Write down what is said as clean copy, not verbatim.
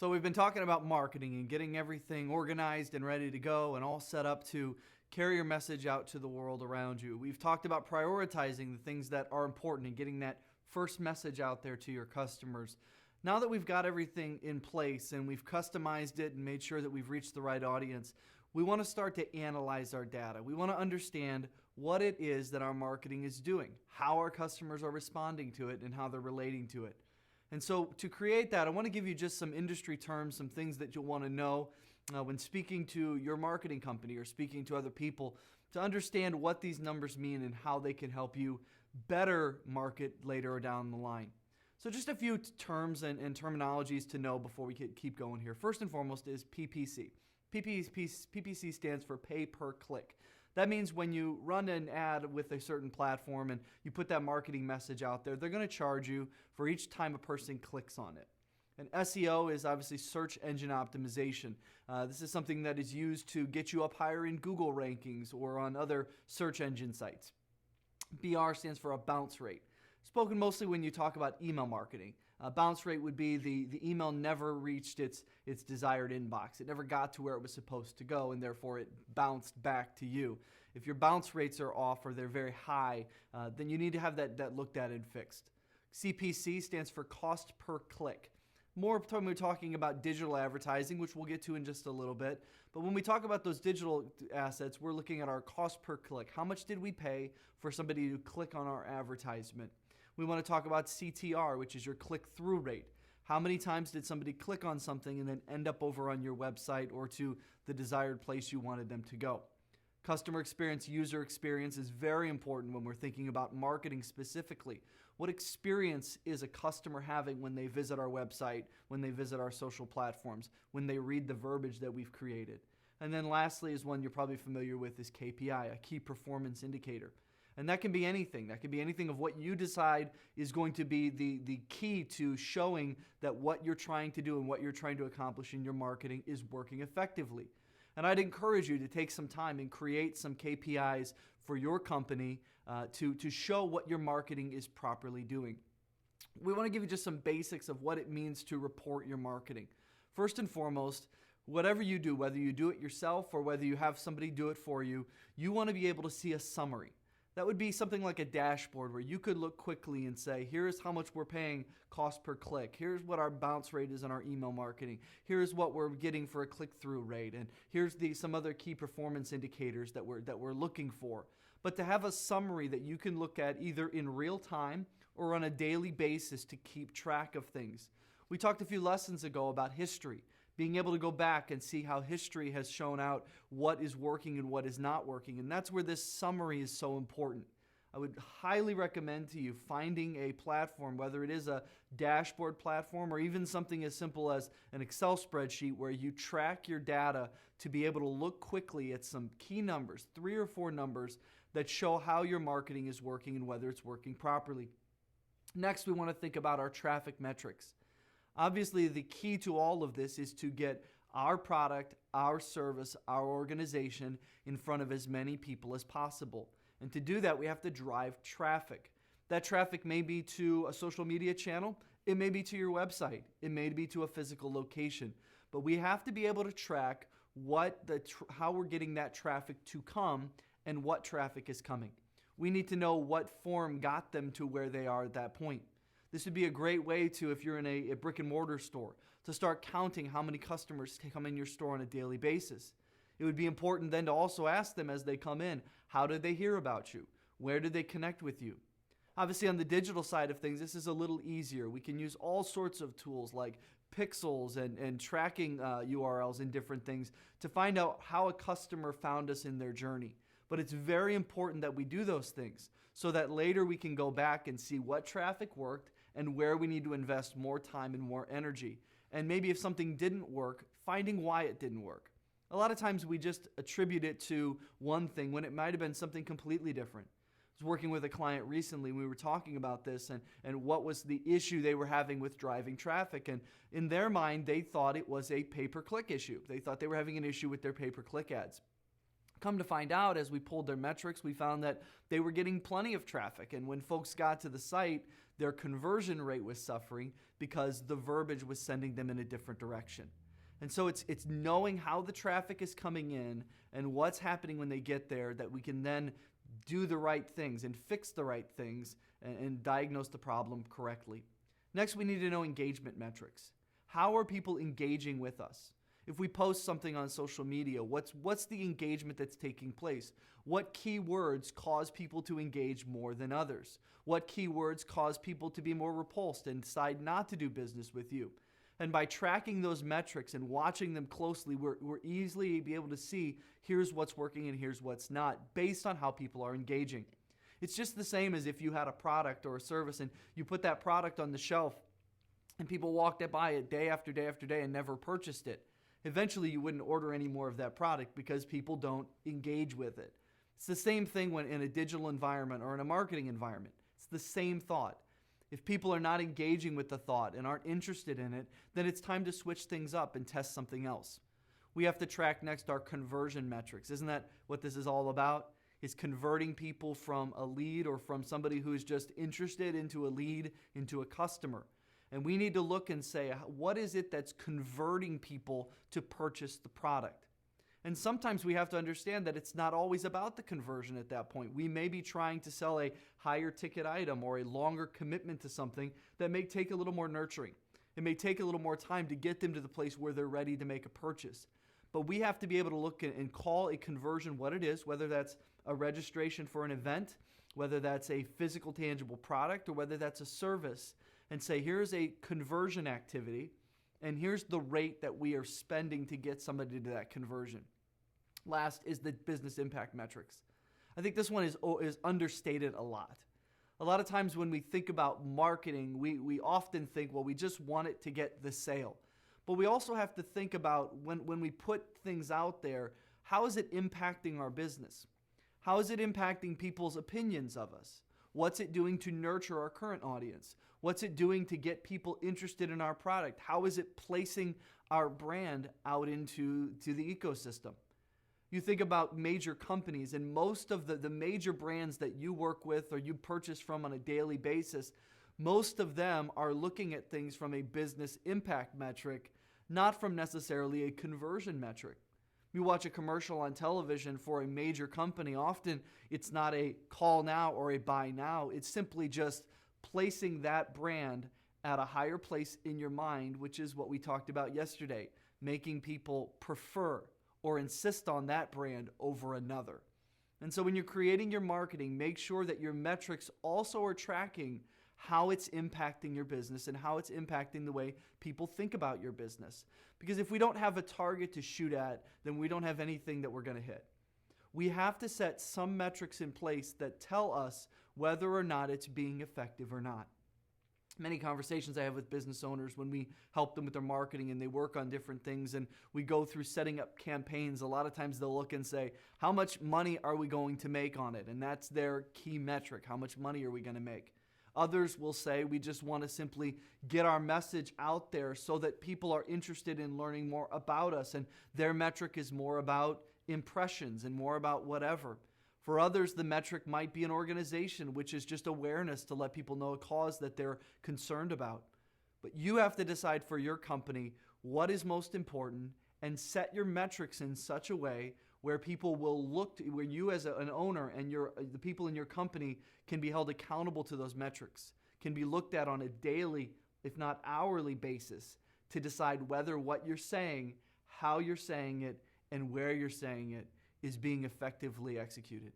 So we've been talking about marketing and getting everything organized and ready to go and all set up to carry your message out to the world around you. We've talked about prioritizing the things that are important and getting that first message out there to your customers. Now that we've got everything in place and we've customized it and made sure that we've reached the right audience, we want to start to analyze our data. We want to understand what it is that our marketing is doing, how our customers are responding to it, and how they're relating to it. And so to create that, I want to give you just some industry terms, some things that you'll want to know when speaking to your marketing company or speaking to other people to understand what these numbers mean and how they can help you better market later down the line. So just a few terms and terminologies to know before we keep going here. First and foremost is PPC. PPC stands for pay per click. That means when you run an ad with a certain platform and you put that marketing message out there, they're going to charge you for each time a person clicks on it. And SEO is obviously search engine optimization. This is something that is used to get you up higher in Google rankings or on other search engine sites. BR stands for a bounce rate. Spoken mostly when you talk about email marketing. Bounce rate would be the email never reached its desired inbox. It never got to where it was supposed to go, and therefore it bounced back to you. If your bounce rates are off or they're very high, then you need to have that looked at and fixed. CPC stands for cost per click. More when we're talking about digital advertising, which we'll get to in just a little bit. But when we talk about those digital assets, we're looking at our cost per click. How much did we pay for somebody to click on our advertisement? We want to talk about CTR, which is your click-through rate. How many times did somebody click on something and then end up over on your website or to the desired place you wanted them to go? Customer experience, user experience is very important when we're thinking about marketing specifically. What experience is a customer having when they visit our website, when they visit our social platforms, when they read the verbiage that we've created? And then lastly is one you're probably familiar with is KPI, a key performance indicator. And that can be anything. That can be anything of what you decide is going to be the key to showing that what you're trying to do and what you're trying to accomplish in your marketing is working effectively. And I'd encourage you to take some time and create some KPIs for your company to show what your marketing is properly doing. We want to give you just some basics of what it means to report your marketing. First and foremost, whatever you do, whether you do it yourself or whether you have somebody do it for you, you want to be able to see a summary. That would be something like a dashboard where you could look quickly and say, here's how much we're paying cost per click. Here's what our bounce rate is on our email marketing. Here's what we're getting for a click-through rate. And here's some other key performance indicators that we're looking for. But to have a summary that you can look at either in real time or on a daily basis to keep track of things. We talked a few lessons ago about history. Being able to go back and see how history has shown out what is working and what is not working. And that's where this summary is so important. I would highly recommend to you finding a platform, whether it is a dashboard platform or even something as simple as an Excel spreadsheet where you track your data to be able to look quickly at some key numbers, 3 or 4 numbers that show how your marketing is working and whether it's working properly. Next, we want to think about our traffic metrics. Obviously, the key to all of this is to get our product, our service, our organization in front of as many people as possible. And to do that, we have to drive traffic. That traffic may be to a social media channel. It may be to your website. It may be to a physical location. But we have to be able to track how we're getting that traffic to come and what traffic is coming. We need to know what form got them to where they are at that point. This would be a great way to, if you're in a brick and mortar store, to start counting how many customers come in your store on a daily basis. It would be important then to also ask them as they come in, how did they hear about you? Where did they connect with you? Obviously on the digital side of things, this is a little easier. We can use all sorts of tools like pixels and tracking URLs and different things to find out how a customer found us in their journey. But it's very important that we do those things so that later we can go back and see what traffic worked and where we need to invest more time and more energy. And maybe if something didn't work, finding why it didn't work. A lot of times we just attribute it to one thing when it might have been something completely different. I was working with a client recently. We were talking about this and what was the issue they were having with driving traffic. And in their mind, they thought it was a pay-per-click issue. They thought they were having an issue with their pay-per-click ads. Come to find out, as we pulled their metrics, we found that they were getting plenty of traffic. And when folks got to the site, their conversion rate was suffering because the verbiage was sending them in a different direction. And so it's knowing how the traffic is coming in and what's happening when they get there that we can then do the right things and fix the right things and diagnose the problem correctly. Next, we need to know engagement metrics. How are people engaging with us? If we post something on social media, what's the engagement that's taking place? What keywords cause people to engage more than others? What keywords cause people to be more repulsed and decide not to do business with you? And by tracking those metrics and watching them closely, we're easily be able to see here's what's working and here's what's not based on how people are engaging. It's just the same as if you had a product or a service and you put that product on the shelf and people walked by it day after day after day and never purchased it. Eventually you wouldn't order any more of that product because people don't engage with it. It's the same thing when in a digital environment or in a marketing environment. It's the same thought. If people are not engaging with the thought and aren't interested in it, then it's time to switch things up and test something else. We have to track next our conversion metrics. Isn't that what this is all about? Is converting people from a lead or from somebody who is just interested into a lead into a customer. And we need to look and say, what is it that's converting people to purchase the product? And sometimes we have to understand that it's not always about the conversion at that point. We may be trying to sell a higher ticket item or a longer commitment to something that may take a little more nurturing. It may take a little more time to get them to the place where they're ready to make a purchase. But we have to be able to look and call a conversion what it is, whether that's a registration for an event, whether that's a physical tangible product, or whether that's a service, and say, here's a conversion activity, and here's the rate that we are spending to get somebody to that conversion. Last is the business impact metrics. I think this one is understated a lot. A lot of times when we think about marketing, we often think, well, we just want it to get the sale. But we also have to think about when we put things out there, how is it impacting our business? How is it impacting people's opinions of us? What's it doing to nurture our current audience? What's it doing to get people interested in our product? How is it placing our brand out into the ecosystem? You think about major companies, and most of the major brands that you work with or you purchase from on a daily basis, most of them are looking at things from a business impact metric, not from necessarily a conversion metric. You watch a commercial on television for a major company, often it's not a call now or a buy now. It's simply just placing that brand at a higher place in your mind, which is what we talked about yesterday, making people prefer or insist on that brand over another. And so when you're creating your marketing, make sure that your metrics also are tracking how it's impacting your business and how it's impacting the way people think about your business. Because if we don't have a target to shoot at, then we don't have anything that we're going to hit. We have to set some metrics in place that tell us whether or not it's being effective or not. Many conversations I have with business owners when we help them with their marketing and they work on different things and we go through setting up campaigns, a lot of times they'll look and say, how much money are we going to make on it? And that's their key metric. How much money are we going to make? Others will say we just want to simply get our message out there so that people are interested in learning more about us, and their metric is more about impressions and more about whatever. For others, the metric might be an organization, which is just awareness to let people know a cause that they're concerned about. But you have to decide for your company what is most important and set your metrics in such a way where people will look to, where you as an owner and the people in your company can be held accountable to those metrics, can be looked at on a daily, if not hourly basis to decide whether what you're saying, how you're saying it, and where you're saying it is being effectively executed.